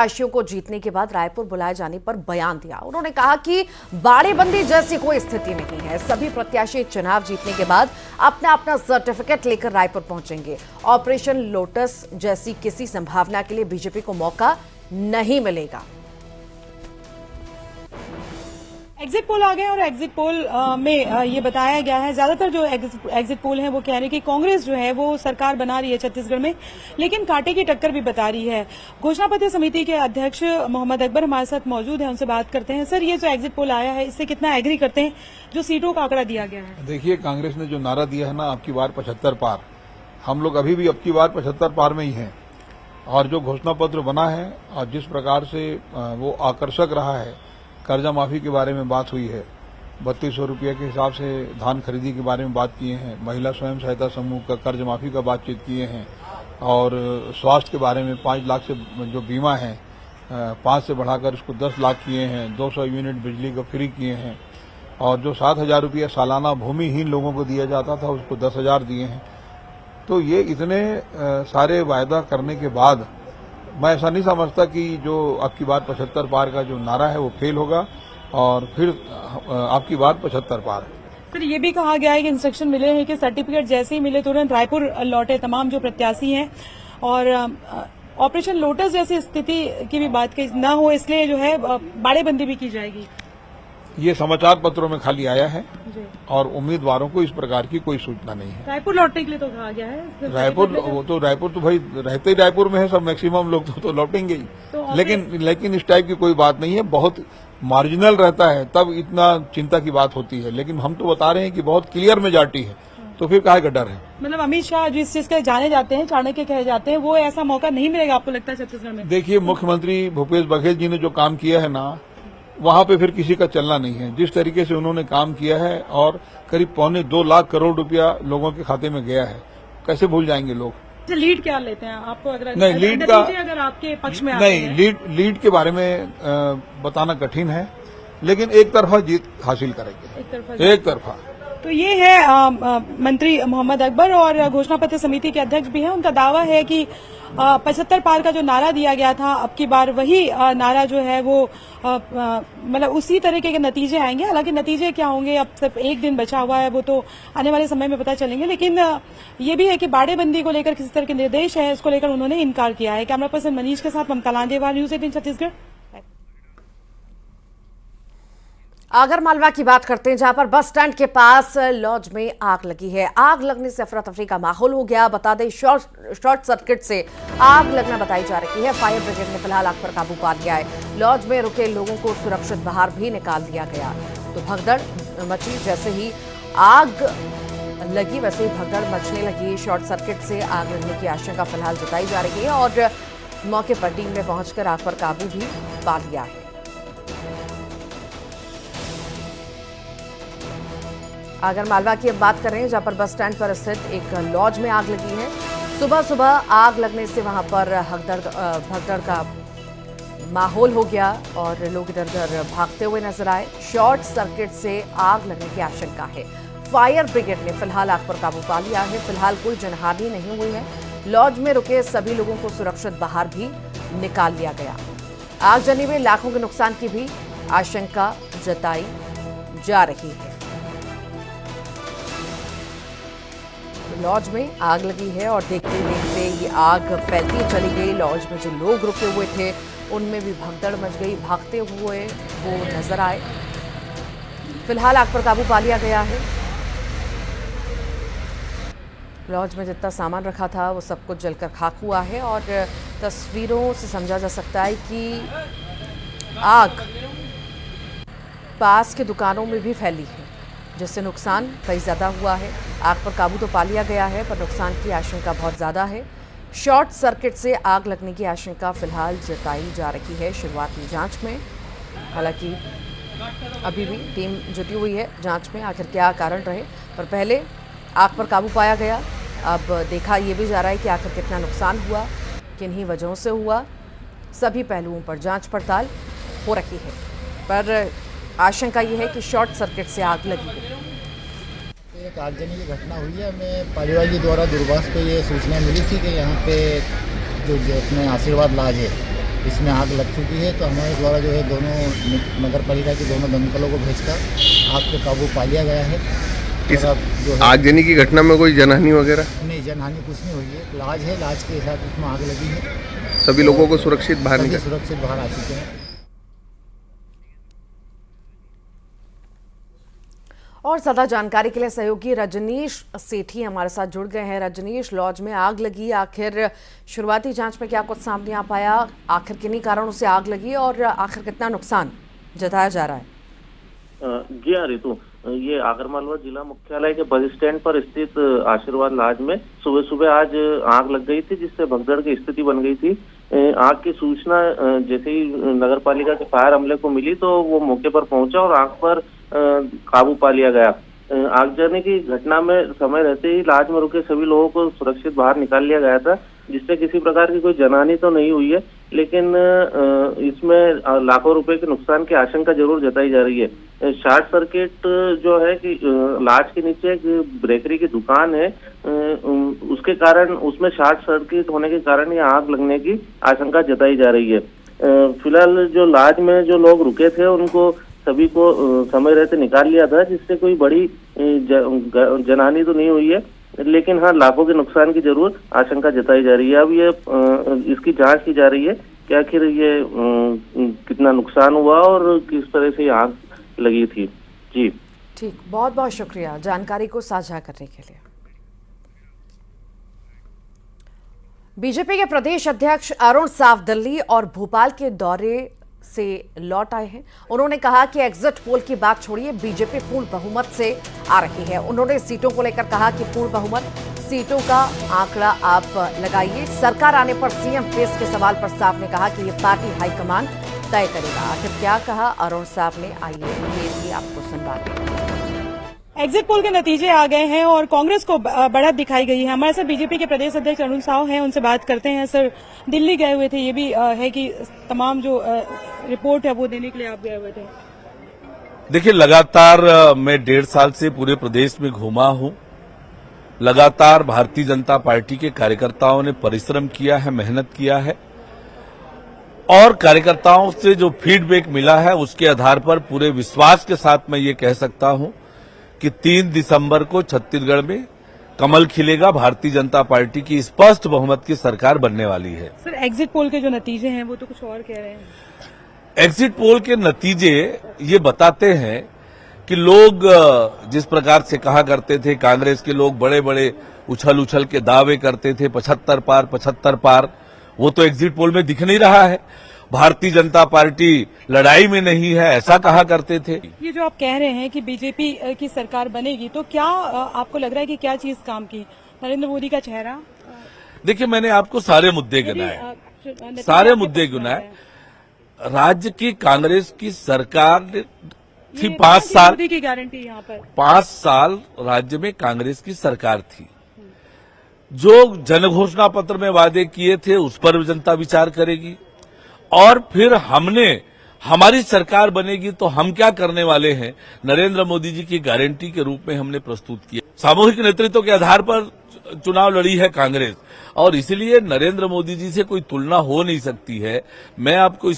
प्रत्याशियों को जीतने के बाद रायपुर बुलाए जाने पर बयान दिया। उन्होंने कहा कि बाड़ेबंदी जैसी कोई स्थिति नहीं है। सभी प्रत्याशी चुनाव जीतने के बाद अपना अपना सर्टिफिकेट लेकर रायपुर पहुंचेंगे। ऑपरेशन लोटस जैसी किसी संभावना के लिए बीजेपी को मौका नहीं मिलेगा। एग्जिट पोल आ गए और एग्जिट पोल में ये बताया गया है, ज्यादातर जो एग्जिट पोल हैं वो कह रहे हैं कि कांग्रेस जो है वो सरकार बना रही है छत्तीसगढ़ में, लेकिन कांटे की टक्कर भी बता रही है। घोषणा पत्र समिति के अध्यक्ष मोहम्मद अकबर हमारे साथ मौजूद हैं, उनसे बात करते हैं। सर, ये जो एग्जिट पोल आया है इससे कितना एग्री करते हैं जो सीटों का आंकड़ा दिया गया है? देखिए, कांग्रेस ने जो नारा दिया है ना, अब की बार 75 पार, हम लोग अभी भी अब की बार 75 पार में ही हैं। और जो घोषणा पत्र बना है और जिस प्रकार से वो आकर्षक रहा है, कर्जा माफी के बारे में बात हुई है, 3200 रुपये के हिसाब से धान खरीदी के बारे में बात किए हैं, महिला स्वयं सहायता समूह का कर्ज माफी का बातचीत किए हैं, और स्वास्थ्य के बारे में 5 लाख से जो बीमा है 5 से बढ़ाकर उसको 10 लाख किए हैं, 200 यूनिट बिजली का फ्री किए हैं, और जो 7,000 रुपये सालाना भूमिहीन लोगों को दिया जाता था उसको 10,000 दिए हैं। तो ये इतने सारे वायदा करने के बाद मैं ऐसा नहीं समझता कि जो आपकी बात 75 पार का जो नारा है वो फेल होगा और फिर आपकी बात 75 पार। सर, ये भी कहा गया है कि इंस्ट्रक्शन मिले हैं कि सर्टिफिकेट जैसे ही मिले तुरंत रायपुर लौटे तमाम जो प्रत्याशी हैं, और ऑपरेशन लोटस जैसी स्थिति की भी बात न हो इसलिए जो है बाड़ेबंदी भी की जाएगी। ये समाचार पत्रों में खाली आया है और उम्मीदवारों को इस प्रकार की कोई सूचना नहीं है। रायपुर लौटने के लिए तो कहा गया है। रायपुर तो भाई रहते ही रायपुर में है सब, मैक्सिमम लोग तो लौटेंगे ही, लेकिन इस टाइप की कोई बात नहीं है। बहुत मार्जिनल रहता है तब इतना चिंता की बात होती है, लेकिन हम तो बता रहे हैं कि बहुत क्लियर मेजॉरिटी है, तो फिर काहे का डर है? मतलब अमित शाह जिस चीज के जाने जाते हैं, चाणक्य कहे जाते हैं, वो ऐसा मौका नहीं मिलेगा आपको लगता है छत्तीसगढ़ में? देखिए, मुख्यमंत्री भूपेश बघेल जी ने जो काम किया है ना, वहां पे फिर किसी का चलना नहीं है। जिस तरीके से उन्होंने काम किया है और करीब 2.25 लाख करोड़ रुपया लोगों के खाते में गया है, कैसे भूल जाएंगे लोग? लीड क्या लेते हैं आपको? अगर नहीं, लीड का अगर आपके पक्ष में नहीं, लीड के बारे में बताना कठिन है, लेकिन एक तरफा जीत हासिल करेंगे, एक तरफा। तो ये है मंत्री मोहम्मद अकबर, और घोषणा पत्र समिति के अध्यक्ष भी हैं। उनका दावा है कि 75 पार का जो नारा दिया गया था, अब की बार वही नारा जो है वो मतलब उसी तरीके के नतीजे आएंगे। हालांकि नतीजे क्या होंगे, अब सिर्फ एक दिन बचा हुआ है, वो तो आने वाले समय में पता चलेंगे। लेकिन ये भी है कि बाड़ेबंदी को लेकर किसी तरह के निर्देश है, इसको लेकर उन्होंने इनकार किया है। कैमरा पर्सन मनीष के साथ ममता लांडेवाल, न्यूज 18 छत्तीसगढ़। आगर मालवा की बात करते हैं, जहां पर बस स्टैंड के पास लॉज में आग लगी है। आग लगने से अफरा तफरी का माहौल हो गया। बता दें, शॉर्ट सर्किट से आग लगना बताई जा रही है। फायर ब्रिगेड ने फिलहाल आग पर काबू पा लिया है। लॉज में रुके लोगों को सुरक्षित बाहर भी निकाल दिया गया। तो भगदड़ मची, जैसे ही आग लगी वैसे ही भगदड़ मचने लगी। शॉर्ट सर्किट से आग लगने की आशंका फिलहाल जताई जा रही है और मौके पर टीम ने पहुंचकर आग पर काबू भी पा लिया है। आगर मालवा की अब बात करें, जहां पर बस स्टैंड पर स्थित एक लॉज में आग लगी है। सुबह सुबह आग लगने से वहां पर भगदड़ का माहौल हो गया और लोग इधर उधर भागते हुए नजर आए। शॉर्ट सर्किट से आग लगने की आशंका है। फायर ब्रिगेड ने फिलहाल आग पर काबू पा लिया है। फिलहाल कोई जनहानि नहीं हुई है। लॉज में रुके सभी लोगों को सुरक्षित बाहर भी निकाल लिया गया। आगजनी में लाखों के नुकसान की भी आशंका जताई जा रही है। लॉज में आग लगी है और देखते देखते ये आग फैलती चली गई। लॉज में जो लोग रुके हुए थे उनमें भी भगदड़ मच गई, भागते हुए वो नजर आए। फिलहाल आग पर काबू पा लिया गया है। लॉज में जितना सामान रखा था वो सब कुछ जलकर खाक हुआ है और तस्वीरों से समझा जा सकता है कि आग पास के दुकानों में भी फैली है, जिससे नुकसान कई ज़्यादा हुआ है। आग पर काबू तो पा लिया गया है, पर नुकसान की आशंका बहुत ज़्यादा है। शॉर्ट सर्किट से आग लगने की आशंका फिलहाल जताई जा रही है शुरुआती जांच में। हालांकि अभी भी टीम जुटी हुई है जांच में, आखिर क्या कारण रहे, पर पहले आग पर काबू पाया गया। अब देखा ये भी जा रहा है कि आखिर कितना नुकसान हुआ, किन्हीं वजहों से हुआ। सभी पहलुओं पर जाँच पड़ताल हो रही है, पर आशंका ये है कि शॉर्ट सर्किट से आग लगी है। एक आगजनी की घटना हुई है। हमें परिवार द्वारा दूरभाष पे ये सूचना मिली थी कि यहाँ पे जो अपने आशीर्वाद लॉज है इसमें आग लग चुकी है। तो हमारे द्वारा जो है दोनों नगर पालिका के दोनों दमकलों को भेजकर आग पे काबू पा लिया गया है। इस और अब जो है आगजनी की घटना में कोई जनहानि वगैरह? नहीं, जनहानि कुछ नहीं हुई है। लाज के साथ उसमें आग लगी है। सभी लोगों को सुरक्षित बाहर सभी निकाल? सुरक्षित बाहर आ चुके हैं। और ज्यादा जानकारी के लिए सहयोगी रजनीश सेठी हमारे साथ जुड़ गए हैं। रजनीश, लॉज में आग लगी, आखिर शुरुआती जांच में क्या कुछ सामने आ पाया? आखिर किन्हीं कारणों से आग लगी और आखिर कितना नुकसान जताया जा रहा है? जी हाँ रितु, ये आगरमालवा जिला मुख्यालय के बस स्टैंड पर स्थित आशीर्वाद लॉज में सुबह सुबह आज आग लग गई थी, जिससे भगदड़ की स्थिति बन गई थी। आग की सूचना जैसे ही नगर पालिका के फायर अमले को मिली तो वो मौके पर पहुंचा और आग पर काबू पा लिया गया। आगजनी की घटना में समय रहते ही लॉज में रुके सभी लोगों को सुरक्षित बाहर निकाल लिया गया था, जिससे किसी प्रकार की कोई जनहानि तो नहीं हुई है, लेकिन इसमें लाखों रुपए के नुकसान की आशंका जरूर जताई जा रही है। शॉर्ट सर्किट जो है कि लॉज के नीचे एक बेकरी की दुकान है, उसके कारण उसमें शॉर्ट सर्किट होने के कारण ये आग लगने की आशंका जताई जा रही है। फिलहाल जो लॉज में जो लोग रुके थे उनको सभी को समय रहते निकाल लिया था, जिससे कोई बड़ी जनहानि तो नहीं हुई है, लेकिन हाँ लाखों के नुकसान की जरूर आशंका जताई जा रही है। अब ये इसकी जांच की जा रही है कि आखिर ये कितना नुकसान हुआ और किस तरह से ये आग लगी थी। जी ठीक, बहुत बहुत शुक्रिया जानकारी को साझा करने के लिए। बीजेपी के प्रदेश अध्यक्ष अरुण साव दिल्ली और भोपाल के दौरे से लौट आए हैं। उन्होंने कहा कि एग्जिट पोल की बात छोड़िए, बीजेपी पूर्ण बहुमत से आ रही है। उन्होंने सीटों को लेकर कहा कि पूर्ण बहुमत सीटों का आंकड़ा आप लगाइए। सरकार आने पर सीएम फेस के सवाल पर साफ ने कहा कि ये पार्टी हाईकमान तय करेगा। आखिर क्या कहा अरुण साव ने, आइए ये भी आपको सुनवाते हैं। एग्जिट पोल के नतीजे आ गए हैं और कांग्रेस को बढ़त दिखाई गई है। हमारे साथ बीजेपी के प्रदेश अध्यक्ष अरुण साव हैं, उनसे बात करते हैं। सर, दिल्ली गए हुए थे, ये भी है कि तमाम जो रिपोर्ट है वो देने के लिए आप गए हुए थे। देखिए, लगातार मैं 1.5 साल से पूरे प्रदेश में घूमा हूं। लगातार भारतीय जनता पार्टी के कार्यकर्ताओं ने परिश्रम किया है, मेहनत किया है और कार्यकर्ताओं से जो फीडबैक मिला है उसके आधार पर पूरे विश्वास के साथ मैं ये कह सकता हूं कि 3 दिसंबर को छत्तीसगढ़ में कमल खिलेगा। भारतीय जनता पार्टी की स्पष्ट बहुमत की सरकार बनने वाली है। सर, एग्जिट पोल के जो नतीजे हैं वो तो कुछ और कह रहे हैं। एग्जिट पोल के नतीजे ये बताते हैं कि लोग जिस प्रकार से कहा करते थे, कांग्रेस के लोग बड़े बड़े उछल के दावे करते थे 75 पार, वो तो एग्जिट पोल में दिख नहीं रहा है। भारतीय जनता पार्टी लड़ाई में नहीं है, ऐसा कहा करते थे। ये जो आप कह रहे हैं कि बीजेपी की सरकार बनेगी, तो क्या आपको लग रहा है कि क्या चीज काम की? नरेंद्र मोदी का चेहरा? देखिए, मैंने आपको सारे मुद्दे गिनाए, सारे मुद्दे गिनाए। राज्य की कांग्रेस की सरकार थी 5 साल, मोदी की गारंटी यहाँ पर 5 साल राज्य में कांग्रेस की सरकार थी। जो जनघोषणा पत्र में वादे किए थे उस पर जनता विचार करेगी और फिर हमारी सरकार बनेगी तो हम क्या करने वाले हैं, नरेंद्र मोदी जी की गारंटी के रूप में हमने प्रस्तुत किया। सामूहिक नेतृत्व के आधार पर चुनाव लड़ी है कांग्रेस और इसलिए नरेंद्र मोदी जी से कोई तुलना हो नहीं सकती है। मैं आपको